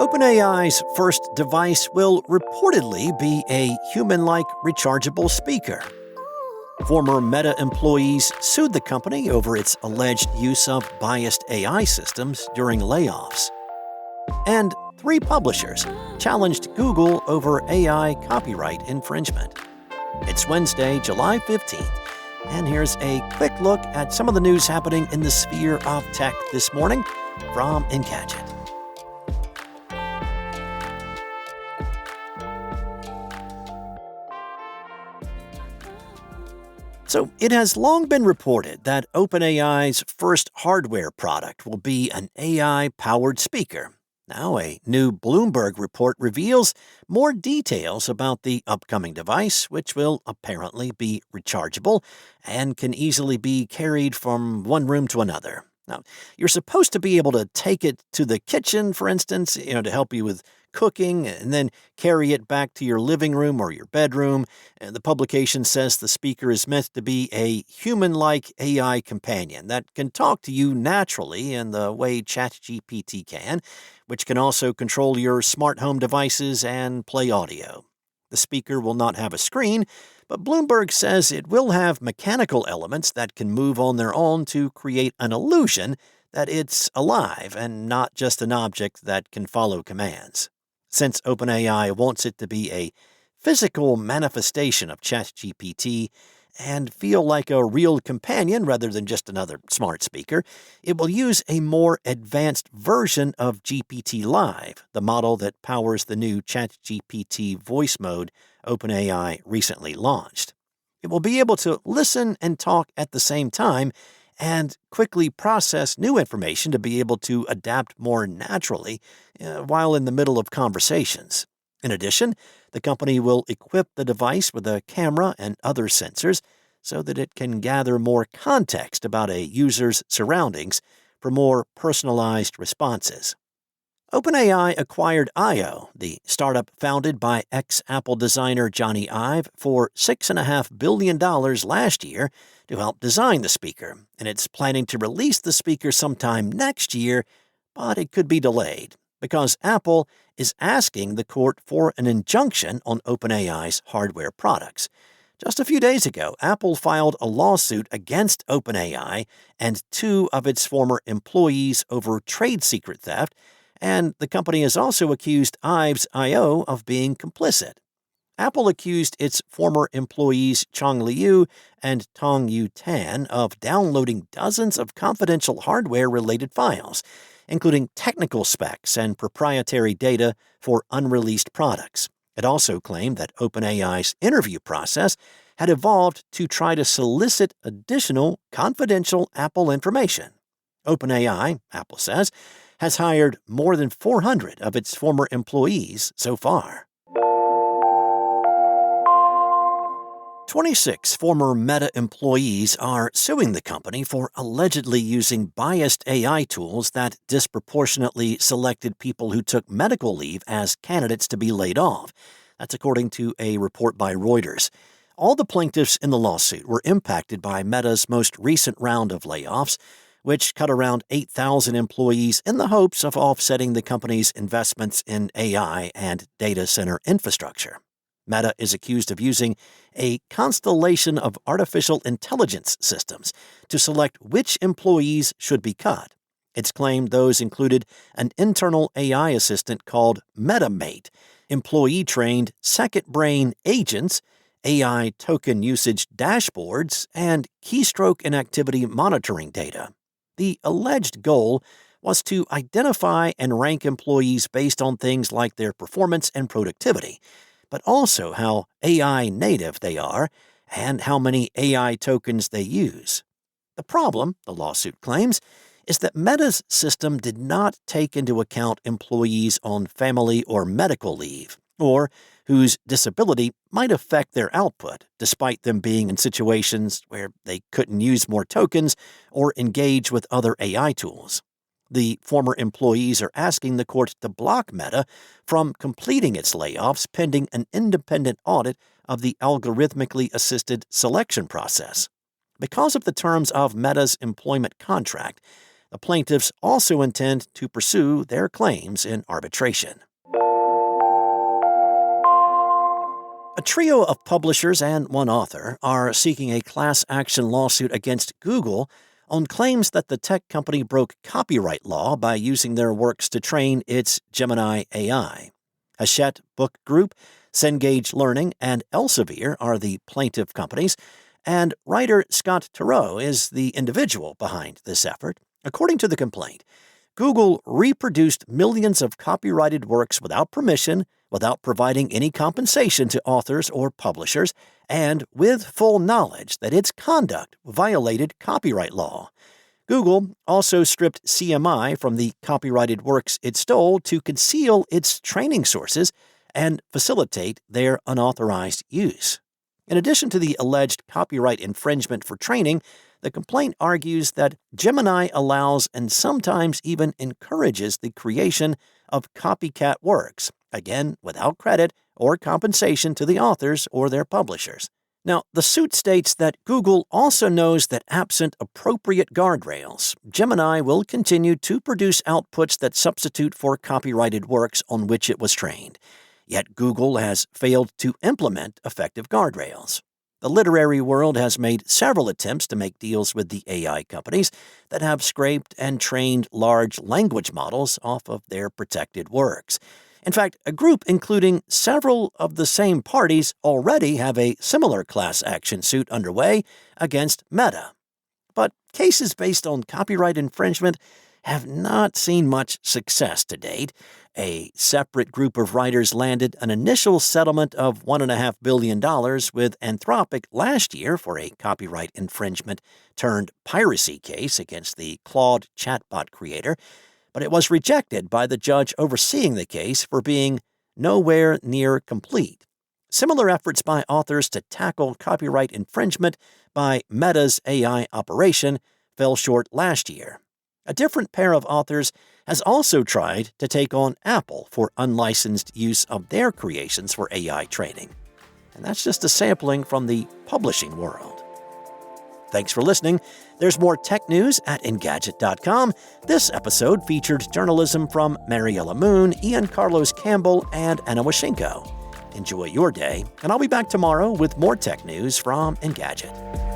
OpenAI's first device will reportedly be a human-like rechargeable speaker. Former Meta employees sued the company over its alleged use of biased AI systems during layoffs. And 3 publishers challenged Google over AI copyright infringement. It's Wednesday, July 15th, and here's a quick look at some of the news happening in the sphere of tech this morning from Engadget. So, it has long been reported that OpenAI's first hardware product will be an AI-powered speaker. Now, a new Bloomberg report reveals more details about the upcoming device, which will apparently be rechargeable and can easily be carried from one room to another. Now, you're supposed to be able to take it to the kitchen, for instance, to help you with cooking, and then carry it back to your living room or your bedroom. And the publication says the speaker is meant to be a human-like AI companion that can talk to you naturally in the way ChatGPT can, which can also control your smart home devices and play audio. The speaker will not have a screen, but Bloomberg says it will have mechanical elements that can move on their own to create an illusion that it's alive and not just an object that can follow commands. Since OpenAI wants it to be a physical manifestation of ChatGPT and feel like a real companion rather than just another smart speaker, it will use a more advanced version of GPT Live, the model that powers the new ChatGPT voice mode OpenAI recently launched. It will be able to listen and talk at the same time and quickly process new information to be able to adapt more naturally while in the middle of conversations. In addition, the company will equip the device with a camera and other sensors so that it can gather more context about a user's surroundings for more personalized responses. OpenAI acquired I.O., the startup founded by ex-Apple designer Johnny Ive, for $6.5 billion last year to help design the speaker, and it's planning to release the speaker sometime next year, but it could be delayed because Apple is asking the court for an injunction on OpenAI's hardware products. Just a few days ago, Apple filed a lawsuit against OpenAI and 2 of its former employees over trade secret theft, and the company has also accused Ive's I.O. of being complicit. Apple accused its former employees Chong Liu and Tong Yu Tan of downloading dozens of confidential hardware-related files, including technical specs and proprietary data for unreleased products. It also claimed that OpenAI's interview process had evolved to try to solicit additional confidential Apple information. OpenAI, Apple says, has hired more than 400 of its former employees so far. 26 former Meta employees are suing the company for allegedly using biased AI tools that disproportionately selected people who took medical leave as candidates to be laid off. That's according to a report by Reuters. All the plaintiffs in the lawsuit were impacted by Meta's most recent round of layoffs, which cut around 8,000 employees in the hopes of offsetting the company's investments in AI and data center infrastructure. Meta is accused of using a constellation of artificial intelligence systems to select which employees should be cut. It's claimed those included an internal AI assistant called MetaMate, employee-trained second-brain agents, AI token usage dashboards, and keystroke and activity monitoring data. The alleged goal was to identify and rank employees based on things like their performance and productivity, but also how AI native they are and how many AI tokens they use. The problem, the lawsuit claims, is that Meta's system did not take into account employees on family or medical leave, or whose disability might affect their output, despite them being in situations where they couldn't use more tokens or engage with other AI tools. The former employees are asking the court to block Meta from completing its layoffs pending an independent audit of the algorithmically assisted selection process. Because of the terms of Meta's employment contract, The plaintiffs also intend to pursue their claims in arbitration. A trio of publishers and one author are seeking a class action lawsuit against Google on claims that the tech company broke copyright law by using their works to train its Gemini AI. Hachette Book Group, Cengage Learning, and Elsevier are the plaintiff companies, and writer Scott Turow is the individual behind this effort. According to the complaint, Google reproduced millions of copyrighted works without permission, without providing any compensation to authors or publishers, and with full knowledge that its conduct violated copyright law. Google also stripped CMI from the copyrighted works it stole to conceal its training sources and facilitate their unauthorized use. In addition to the alleged copyright infringement for training, the complaint argues that Gemini allows and sometimes even encourages the creation of copycat works, again without credit or compensation to the authors or their publishers. Now, the suit states that Google also knows that absent appropriate guardrails, Gemini will continue to produce outputs that substitute for copyrighted works on which it was trained. Yet Google has failed to implement effective guardrails. The literary world has made several attempts to make deals with the AI companies that have scraped and trained large language models off of their protected works. In fact, a group including several of the same parties already have a similar class action suit underway against Meta. But cases based on copyright infringement have not seen much success to date. A separate group of writers landed an initial settlement of $1.5 billion with Anthropic last year for a copyright infringement turned piracy case against the Claude chatbot creator, but it was rejected by the judge overseeing the case for being nowhere near complete. Similar efforts by authors to tackle copyright infringement by Meta's AI operation fell short last year. A different pair of authors has also tried to take on Apple for unlicensed use of their creations for AI training. And that's just a sampling from the publishing world. Thanks for listening. There's more tech news at Engadget.com. This episode featured journalism from Mariella Moon, Ian Carlos Campbell, and Anna Washenko. Enjoy your day, and I'll be back tomorrow with more tech news from Engadget.